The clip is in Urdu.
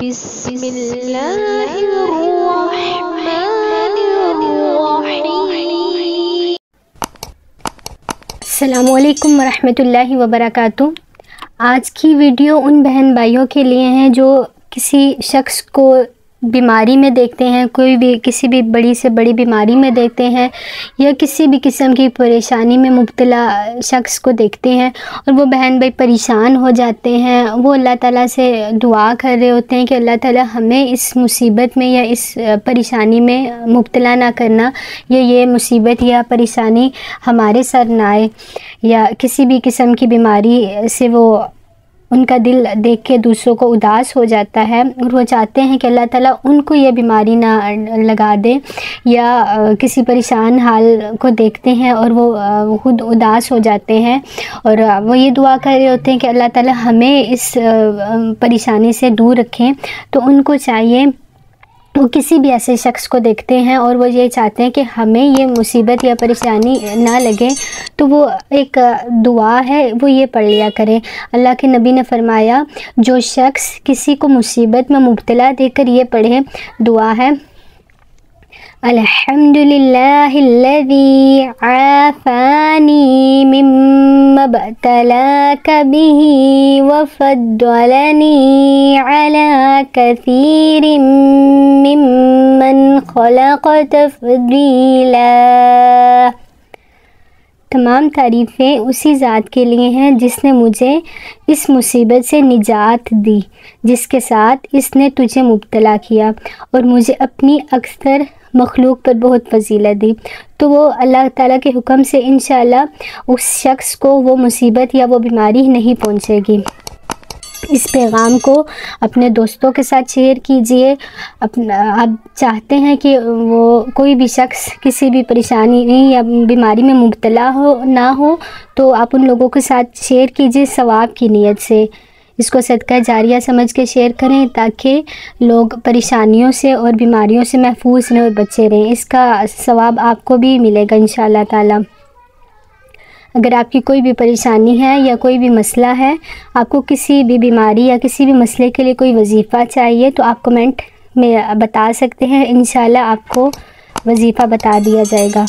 بسم اللہ الرحمن الرحیم۔ السلام علیکم ورحمۃ اللہ وبرکاتہ۔ آج کی ویڈیو ان بہن بھائیوں کے لیے ہیں جو کسی شخص کو بیماری میں دیکھتے ہیں، کسی بھی بڑی سے بڑی بیماری میں دیکھتے ہیں، یا کسی بھی قسم کی پریشانی میں مبتلا شخص کو دیکھتے ہیں اور وہ بہن بھائی پریشان ہو جاتے ہیں۔ وہ اللہ تعالیٰ سے دعا کر رہے ہوتے ہیں کہ اللہ تعالیٰ ہمیں اس مصیبت میں یا اس پریشانی میں مبتلا نہ کرنا، یا یہ مصیبت یا پریشانی ہمارے سر نہ آئے، یا کسی بھی قسم کی بیماری سے وہ ان کا دل دیکھ کے دوسروں کو اداس ہو جاتا ہے اور وہ چاہتے ہیں کہ اللہ تعالیٰ ان کو یہ بیماری نہ لگا دے، یا کسی پریشان حال کو دیکھتے ہیں اور وہ خود اداس ہو جاتے ہیں اور وہ یہ دعا کر رہے ہوتے ہیں کہ اللہ تعالیٰ ہمیں اس پریشانی سے دور رکھیں۔ تو ان کو چاہیے، وہ کسی بھی ایسے شخص کو دیکھتے ہیں اور وہ یہ چاہتے ہیں کہ ہمیں یہ مصیبت یا پریشانی نہ لگے، تو وہ ایک دعا ہے وہ یہ پڑھ لیا کریں۔ اللہ کے نبی نے فرمایا جو شخص کسی کو مصیبت میں مبتلا دے کر یہ پڑھے، دعا ہے الحمدللہ الذی عافانی مما ابتلاک بہ وفضلنی علی کثیر ممن خلق تفضیلا۔ تمام تعریفیں اسی ذات کے لیے ہیں جس نے مجھے اس مصیبت سے نجات دی جس کے ساتھ اس نے تجھے مبتلا کیا، اور مجھے اپنی اکثر مخلوق پر بہت فضیلت دی۔ تو وہ اللہ تعالیٰ کے حکم سے انشاءاللہ اس شخص کو وہ مصیبت یا وہ بیماری نہیں پہنچے گی۔ اس پیغام کو اپنے دوستوں کے ساتھ شیئر کیجئے۔ آپ چاہتے ہیں کہ وہ کوئی بھی شخص کسی بھی پریشانی یا بیماری میں مبتلا نہ ہو، تو آپ ان لوگوں کے ساتھ شیئر کیجئے ثواب کی نیت سے۔ اس کو صدقہ جاریہ سمجھ کے شیئر کریں تاکہ لوگ پریشانیوں سے اور بیماریوں سے محفوظ رہیں اور بچے رہیں۔ اس کا ثواب آپ کو بھی ملے گا انشاءاللہ تعالی۔ اگر آپ کی کوئی بھی پریشانی ہے یا کوئی بھی مسئلہ ہے، آپ کو کسی بھی بیماری یا کسی بھی مسئلے کے لیے کوئی وظیفہ چاہیے، تو آپ کمنٹ میں بتا سکتے ہیں، انشاءاللہ آپ کو وظیفہ بتا دیا جائے گا۔